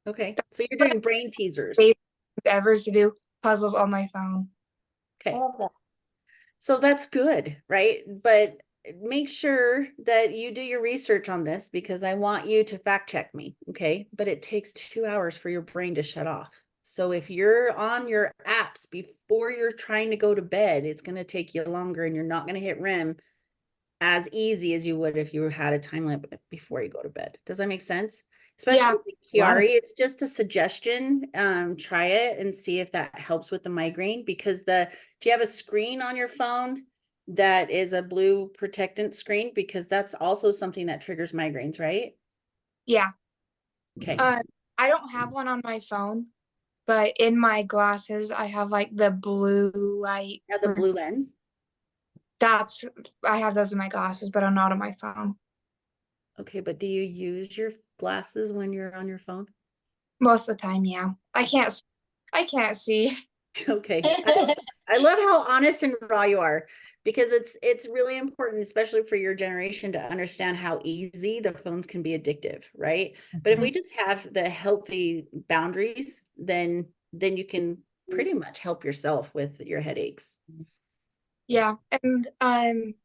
Okay. So you're doing brain teasers. Favorite ever is to do puzzles on my phone. I Okay. love that. So that's good, right? But make sure that you do your research on this because I want you to fact check me. Okay. But it takes 2 hours for your brain to shut off. So if you're on your apps before you're trying to go to bed, it's going to take you longer and you're not going to hit REM as easy as you would if you had a time limit before you go to bed. Does that make sense? Especially Yeah. with Chiari, it's just a suggestion. Try it and see if that helps with the migraine because do you have a screen on your phone that is a blue protectant screen? Because that's also something that triggers migraines, right? Yeah. Okay. I don't have one on my phone, but in my glasses, I have like the blue light. Yeah, the blue lens. I have those in my glasses, but I'm not on my phone. Okay, but do you use your glasses when you're on your phone? Most of the time, yeah. I can't see. Okay. I love how honest and raw you are because it's really important, especially for your generation, to understand how easy the phones can be addictive, right? But if we just have the healthy boundaries, then you can pretty much help yourself with your headaches. Yeah. And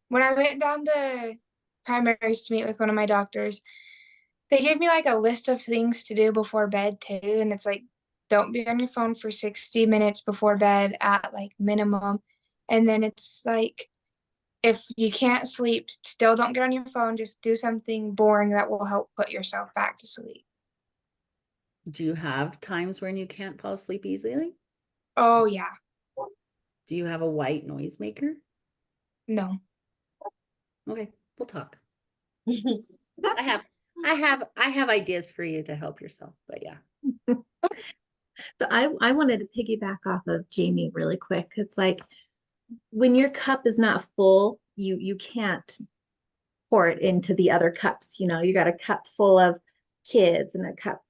when I went down to primaries to meet with one of my doctors, they gave me like a list of things to do before bed too. And it's like, don't be on your phone for 60 minutes before bed at like minimum. And then it's like, if you can't sleep, still don't get on your phone. Just do something boring that will help put yourself back to sleep. Do you have times when you can't fall asleep easily? Oh, yeah. Do you have a white noise maker? No. Okay, we'll talk. I have ideas for you to help yourself, but yeah. So I wanted to piggyback off of Jamie really quick. It's like when your cup is not full, you can't pour it into the other cups. You know, you got a cup full of kids and a cup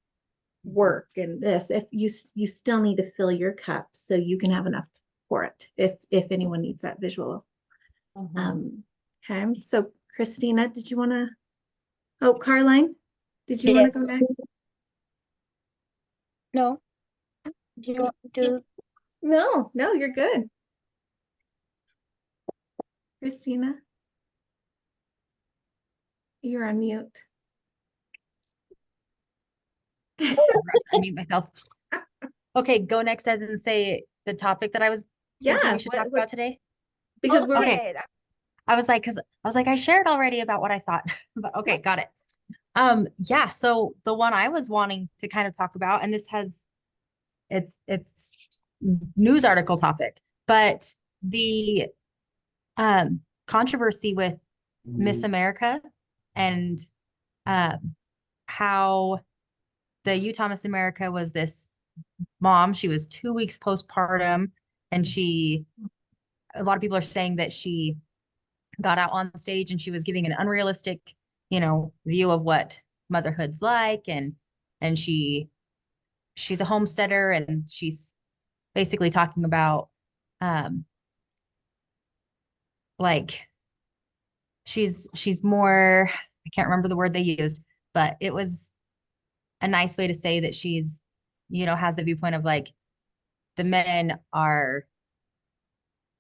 work and this. If you still need to fill your cup so you can have enough for it. If anyone needs that visual. Okay. So Christina, did you want to? Oh, Caroline, did you want to Yes. go back? No. Do you want to? No, you're good. Christina, you're on mute. I mute myself. Okay, go next Ed, and say the topic that I was thinking Yeah, we should talk about today. because we're Okay. I was like, I shared already about what I thought, but okay, got it. Yeah, so the one I was wanting to kind of talk about, and it's news article topic, but the controversy with Miss America and how the Utah Miss America was this mom. She was 2 weeks postpartum, and a lot of people are saying that she got out on stage and she was giving an unrealistic, view of what motherhood's like, and she's a homesteader, and she's basically talking about like she's more, I can't remember the word they used, but it was a nice way to say that she's, has the viewpoint of like the men are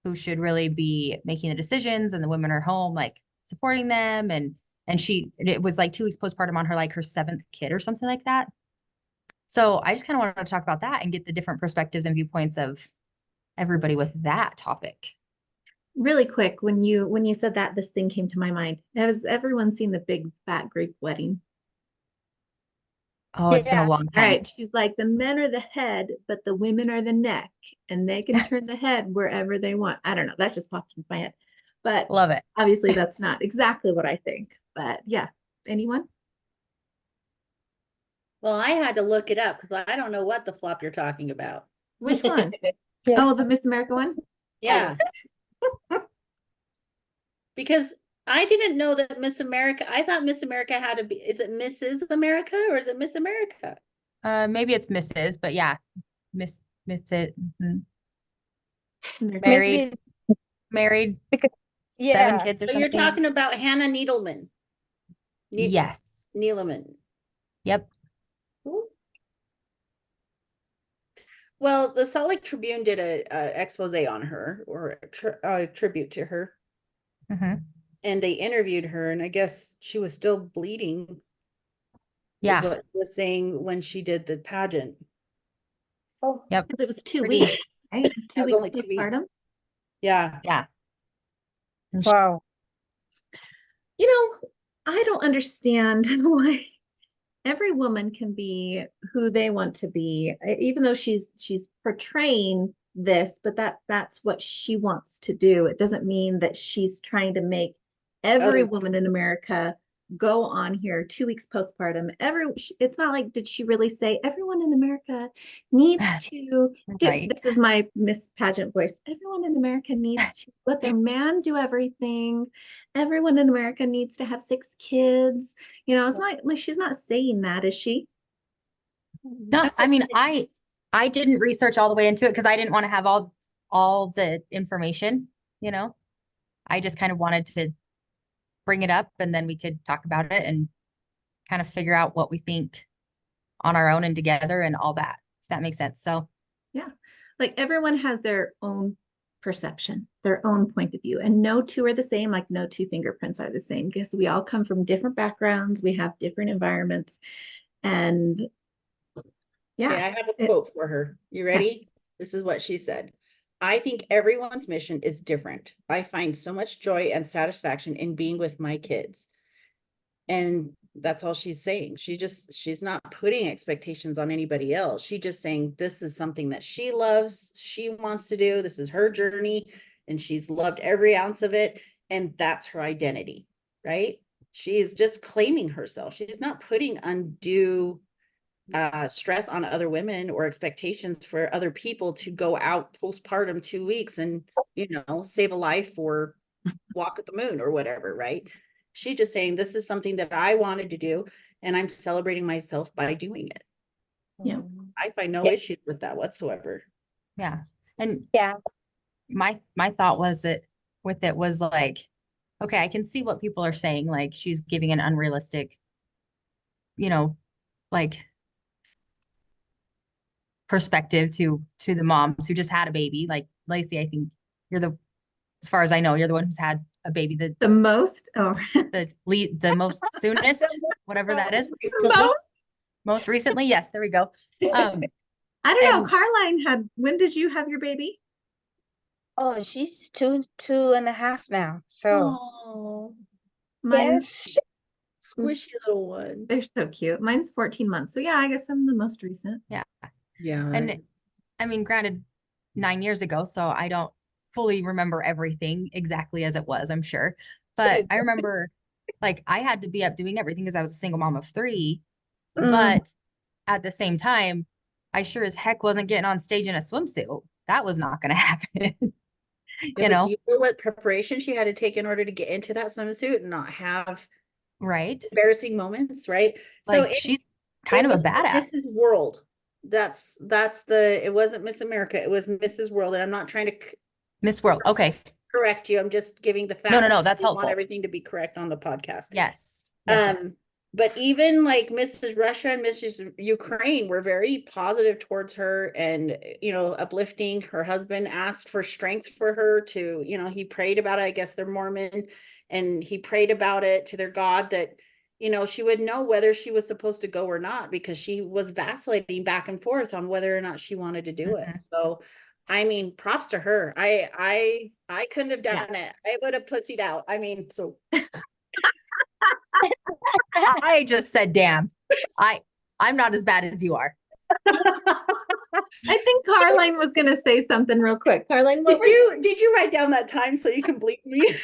who should really be making the decisions and the women are home like supporting them, and it was like 2 weeks postpartum on her seventh kid or something like that. So I just kind of wanted to talk about that and get the different perspectives and viewpoints of everybody with that topic. really quick. When you said that, this thing came to my mind. Has everyone seen the Big Fat Greek Wedding? Oh, it's been a long All time. right. She's like, the men are the head, but the women are the neck, and they can turn the head wherever they want. I don't know. That just popped into my head. But Love it. obviously that's not exactly what I think. But yeah. Anyone? Well, I had to look it up because I don't know what the flop you're talking about. Which one? Yeah. Oh, the Miss America one? Yeah. Because I didn't know that Miss America, I thought Miss America had to be, is it Mrs. America or is it Miss America? Maybe it's Mrs., but yeah, Miss it. They're- Married, Maybe married, because 7 yeah. kids or So you're something. talking about Hannah Needleman. Yes. Needleman. Yep. Well, the Salt Lake Tribune did a expose on her, or a tribute to her, hmm and they interviewed her, and I guess she was still bleeding, is Yeah. what she was saying when she did the pageant. Oh, Yep. 'Cause it was 2 Pretty- weeks, right? 2 That was weeks only 2 weeks. postpartum. Yeah. Yeah. wow. You know, I don't understand why every woman can be who they want to be, even though she's portraying this, but that's what she wants to do. It doesn't mean that she's trying to make every Other- woman in America go on here 2 weeks postpartum. It's not like, did she really say everyone in America needs to do, Right. this is my Miss Pageant voice. Everyone in America needs to let their man do everything. Everyone in America needs to have 6 kids. You know, it's not like she's not saying that, is she? No, I mean, I didn't research all the way into it because I didn't want to have all the information, you know. I just kind of wanted to bring it up and then we could talk about it and kind of figure out what we think on our own and together and all that. If that makes sense. So Yeah. Like everyone has their own perception, their own point of view, and no two are the same, like no two fingerprints are the same because we all come from different backgrounds, we have different environments. And Okay, yeah, I have a quote for her. You ready? This is what she said. I think everyone's mission is different. I find so much joy and satisfaction in being with my kids. And that's all she's saying. She's not putting expectations on anybody else. She's just saying this is something that she loves, she wants to do. This is her journey, and she's loved every ounce of it. And that's her identity, right? She is just claiming herself. She's not putting undue stress on other women or expectations for other people to go out postpartum 2 weeks and, save a life or walk at the moon or whatever, right? She just saying, this is something that I wanted to do, and I'm celebrating myself by doing it. Yeah. I find no Yeah. issues with that whatsoever. yeah. And Yeah. my thought was it was like, okay, I can see what people are saying. Like she's giving an unrealistic, like perspective to the moms who just had a baby. Like Lacey, I think as far as I know, you're the one who's had a baby the most, the most soonest, whatever that is. most? Most recently. Yes, there we go. I don't know. and- Caroline when did you have your baby? Oh, she's two and a half now. So Oh, Mine's, yes. squishy little one. they're so cute. Mine's 14 months. So yeah, I guess I'm the most recent. Yeah. Yeah. And I mean, granted, 9 years ago, so I don't fully remember everything exactly as it was, I'm sure. But I remember like I had to be up doing everything because I was a single mom of 3. But at the same time, I sure as heck wasn't getting on stage in a swimsuit. That was not going to happen. Yeah, but do you know what preparation she had to take in order to get into that swimsuit and not have right? embarrassing moments, right? Like she's kind of a badass. Mrs. World. It wasn't Miss America, it was Mrs. World. And I'm not trying to Miss World. Okay. correct you. I'm just giving the facts. No, that's We want helpful. everything to be correct on the podcast. Yes. Yes. But even like Mrs. Russia and Mrs. Ukraine were very positive towards her and, uplifting. Her husband asked for strength for her to, he prayed about it. I guess they're Mormon, and he prayed about it to their God that, she would know whether she was supposed to go or not, because she was vacillating back and forth on whether or not she wanted to do it. So, I mean, props to her. I couldn't have done it. I would have pussied out. I mean, so I just said, damn, I'm not as bad as you are. I think Caroline was going to say something real quick. Caroline, what did you write down that time so you can bleep me?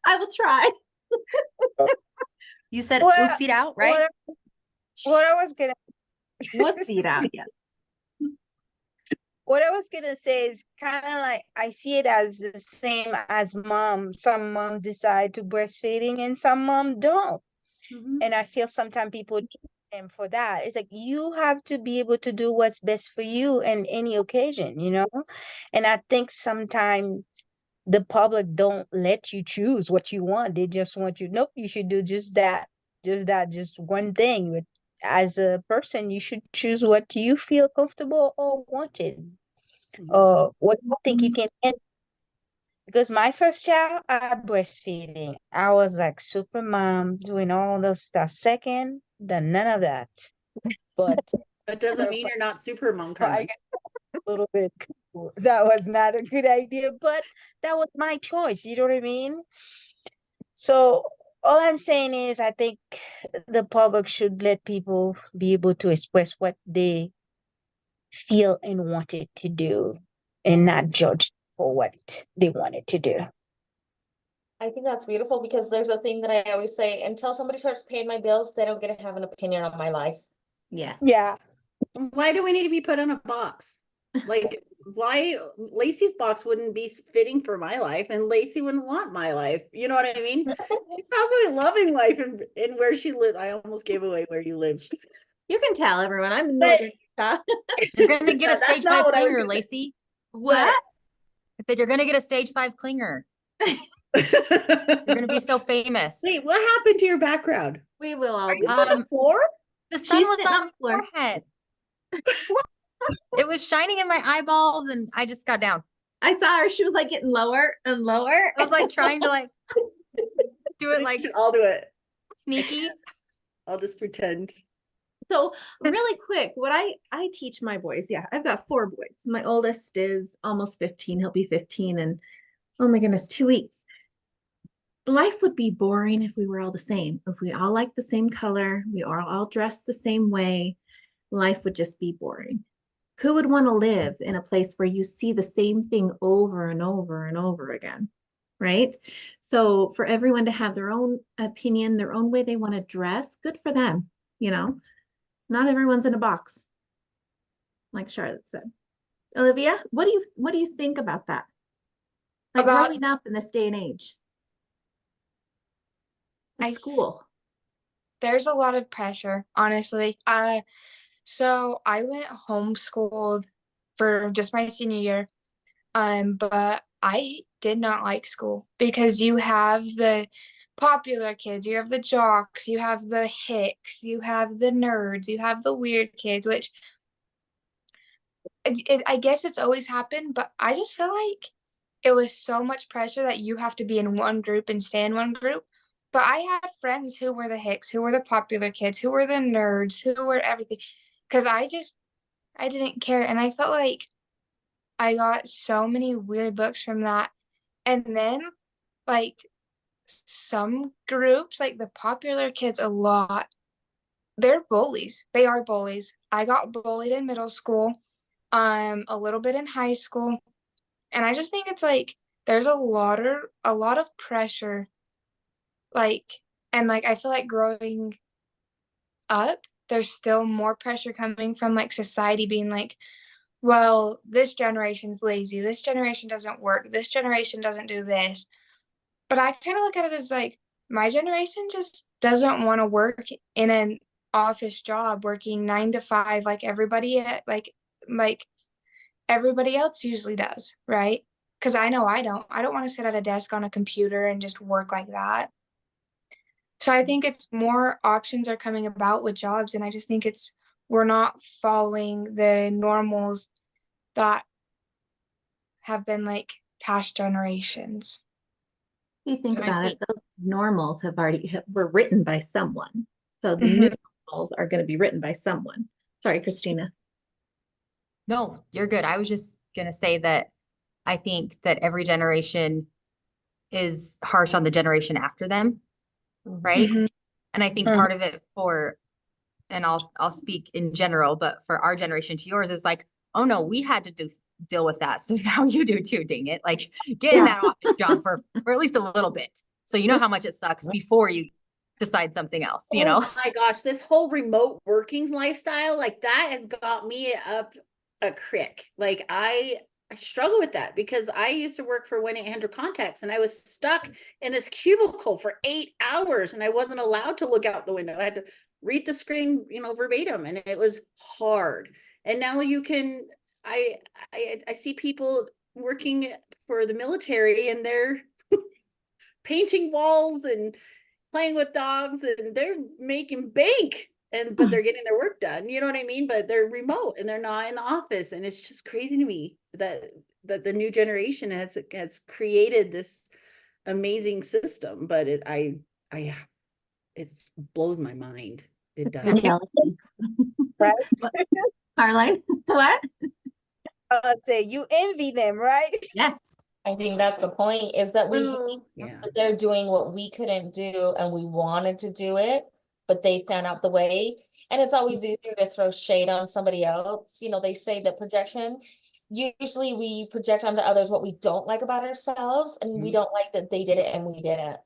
I will try. You said Well, oopsied out, right? What I was gonna What's it out? Yeah. what I was gonna say is kind of like I see it as the same as mom. Some mom decide to breastfeeding and some mom don't. Mhm. And I feel sometimes people judge them for that. It's like you have to be able to do what's best for you in any occasion, you know? And I think sometimes the public don't let you choose what you want. They just want you, nope, you should do just that, just one thing. But as a person, you should choose what you feel comfortable or wanted, or what you think you can handle. Because my first child, I breastfeeding. I was like super mom doing all those stuff. Second, then none of that. But That doesn't mean you're not super mom, I Carmen. got a little bit cool. That was not a good idea, but that was my choice. You know what I mean? So all I'm saying is I think the public should let people be able to express what they feel and wanted to do and not judge for what they wanted to do. I think that's beautiful because there's a thing that I always say, until somebody starts paying my bills, they don't get to have an opinion on my life. Yes. Yeah. Why do we need to be put in a box? Like, why Lacey's box wouldn't be fitting for my life, and Lacey wouldn't want my life. You know what I mean? She's probably loving life in where she lives. I almost gave away where you live. You can tell everyone I'm in But- Northern Utah. You're gonna get a That's stage not 5 what I was clinger, gonna- Lacey. What? I said you're gonna get a stage 5 clinger. You're gonna be so famous. Wait, what happened to your background? We will all Are be. you on the floor? The sun She's was sitting on on my the floor. forehead. It was shining in my eyeballs and I just got down. I saw her. She was like getting lower and lower. I was like trying to like do it like I'll do it. sneaky. I'll just pretend. So really quick, what I teach my boys, yeah, I've got 4 boys. My oldest is almost 15. He'll be 15 in, oh my goodness, 2 weeks. Life would be boring if we were all the same. If we all liked the same color, we are all dressed the same way, life would just be boring. Who would want to live in a place where you see the same thing over and over and over again? Right? So for everyone to have their own opinion, their own way they want to dress, good for them, you know? Not everyone's in a box, like Charlotte said. Olivia, what do you think about that? Like About- growing up in this day and age at I school. There's a lot of pressure, honestly. So I went homeschooled for just my senior year. But I did not like school because you have the popular kids, you have the jocks, you have the hicks, you have the nerds, you have the weird kids, which I guess it's always happened, but I just feel like it was so much pressure that you have to be in one group and stay in one group. But I had friends who were the hicks, who were the popular kids, who were the nerds, who were everything. Because I didn't care. And I felt like I got so many weird looks from that. And then, like, some groups, like the popular kids, a lot, they're bullies. They are bullies. I got bullied in middle school, a little bit in high school. And I just think it's like there's a lot of pressure. Like, and like I feel like growing up, there's still more pressure coming from like society being like, well, this generation's lazy. This generation doesn't work. This generation doesn't do this. But I kind of look at it as like my generation just doesn't want to work in an office job working 9 to 5 like everybody like everybody else usually does, right? Because I know I don't want to sit at a desk on a computer and just work like that. So I think it's more options are coming about with jobs, and I just think we're not following the normals that have been like past generations. You think And I about it, think- those normals were written by someone. So the new normals are going to be written by someone. Sorry, Christina. No, you're good. I was just gonna say that I think that every generation is harsh on the generation after them, right? Mhm. And I think part of it and I'll speak in general, but for our generation to yours is like, oh no, we had to deal with that. So now you do too, dang it. Like get in that office job for at least a little bit. So you know how much it sucks before you decide something else, you know? Oh my gosh, this whole remote workings lifestyle, like that has got me up a crick. Like I struggle with that because I used to work for 1-800-CONTACTS and I was stuck in this cubicle for 8 hours and I wasn't allowed to look out the window. I had to read the screen, verbatim, and it was hard. And now you can, I see people working for the military and they're painting walls and playing with dogs and they're making bank, but they're getting their work done. You know what I mean? But they're remote and they're not in the office. And it's just crazy to me that the new generation has created this amazing system. But it blows my mind. It does. Jealousy, right? Caroline, what? I'd say you envy them, right? Yes. I think that's the point, is that Yeah. they're doing what we couldn't do and we wanted to do it, but they found out the way. And it's always easier to throw shade on somebody else. They say that projection, usually we project onto others what we don't like about ourselves, and we don't like that they did it and we didn't.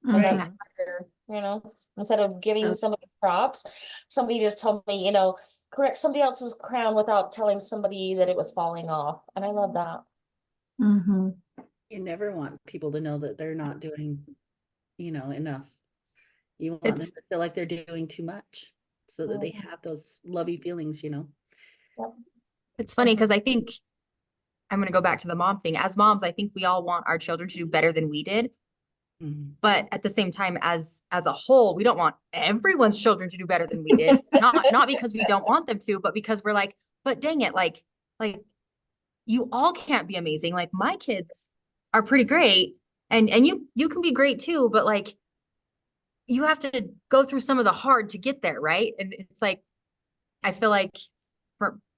And that's harder, instead of giving somebody props, somebody just told me, correct somebody else's crown without telling somebody that it was falling off. And I love that. Mm-hmm. You never want people to know that they're not doing, enough. You want them to feel like they're doing too much so that they have those lovey feelings, It's funny because I think I'm going to go back to the mom thing. As moms, I think we all want our children to do better than we did. But at the same time, as a whole, we don't want everyone's children to do better than we did. Not because we don't want them to, but because we're like, but dang it, like you all can't be amazing. Like my kids are pretty great, and you can be great too, but like you have to go through some of the hard to get there, right? And it's like I feel like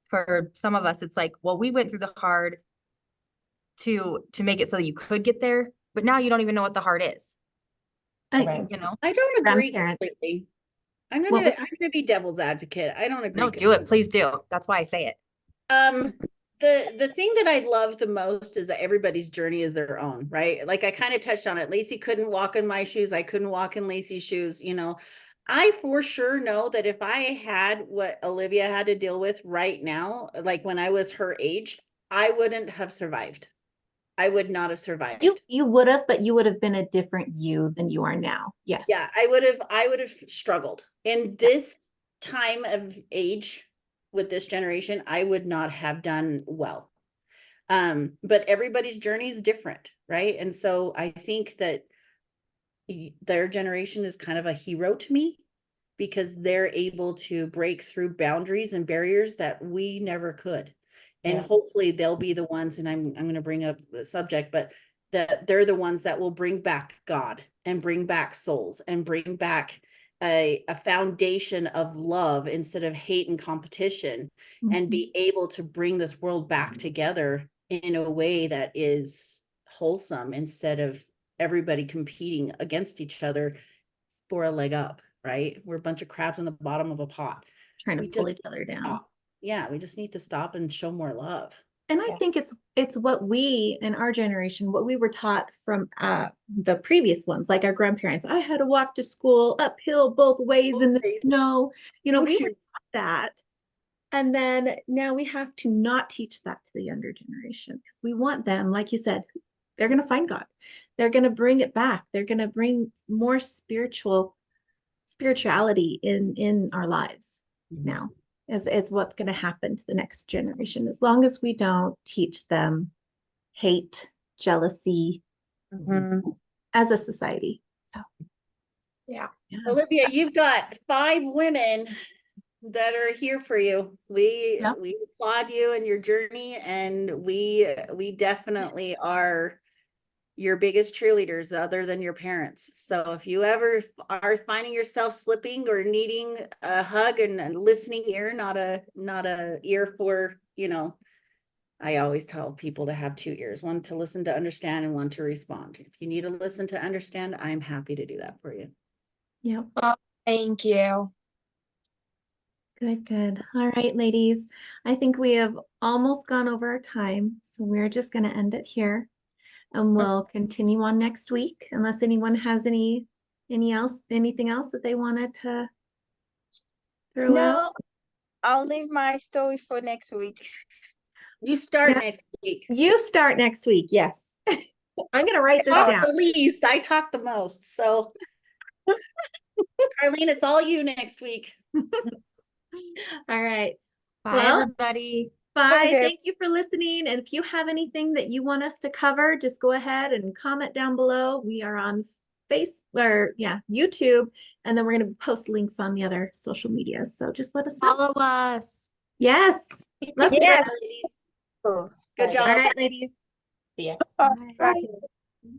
for some of us, it's like, well, we went through the hard to make it so you could get there, but now you don't even know what the hard is. I don't agree completely. I'm gonna be devil's advocate. I don't agree. No, do it. Please do. That's why I say it. The thing that I love the most is that everybody's journey is their own, right? Like I kind of touched on it. Lacey couldn't walk in my shoes. I couldn't walk in Lacey's shoes. I for sure know that if I had what Olivia had to deal with right now, like when I was her age, I wouldn't have survived. I would not have survived. You would have, but you would have been a different you than you are now. Yes. Yeah, I would have struggled. In this time of age with this generation, I would not have done well. But everybody's journey is different, right? And so I think that their generation is kind of a hero to me because they're able to break through boundaries and barriers that we never could. And hopefully they'll be the ones, and I'm going to bring up the subject, but that they're the ones that will bring back God and bring back souls and bring back a foundation of love instead of hate and competition, and be able to bring this world back together in a way that is wholesome instead of everybody competing against each other for a leg up, right? We're a bunch of crabs in the bottom of a pot. Trying to pull each other down. Yeah, we just need to stop and show more love. And I think it's what we in our generation, what we were taught from the previous ones, like our grandparents. I had to walk to school uphill both ways in the snow. We were taught that. And then now we have to not teach that to the younger generation because we want them, like you said, they're going to find God. They're going to bring it back. They're going to bring more spirituality in our lives now. Is what's going to happen to the next generation as long as we don't teach them hate, jealousy as a society. So yeah. Olivia, you've got 5 women that are here for you. We applaud you and your journey, and we definitely are your biggest cheerleaders other than your parents. So if you ever are finding yourself slipping or needing a hug and a listening ear, not a ear for, I always tell people to have 2 ears, one to listen to understand and one to respond. If you need to listen to understand, I'm happy to do that for you. yeah. Well, thank you. Good. All right, ladies. I think we have almost gone over our time, so we're just going to end it here. And we'll continue on next week unless anyone has anything else that they wanted to throw out. I'll leave my story for next week. You start Yeah. next week. You start next week. Yes. I'm going to write this Talk down. the least. I talk the most. So, Carlene, it's all you next week. All right. Bye, Well, everybody. bye. Okay. Thank you for listening. And if you have anything that you want us to cover, just go ahead and comment down below. We are on YouTube, and then we're going to post links on the other social media. So just let us know. Follow us. Yes. Let's Yeah. Ladies. Cool. Good Bye. job. All right, ladies. Yeah. Bye. Bye. Bye.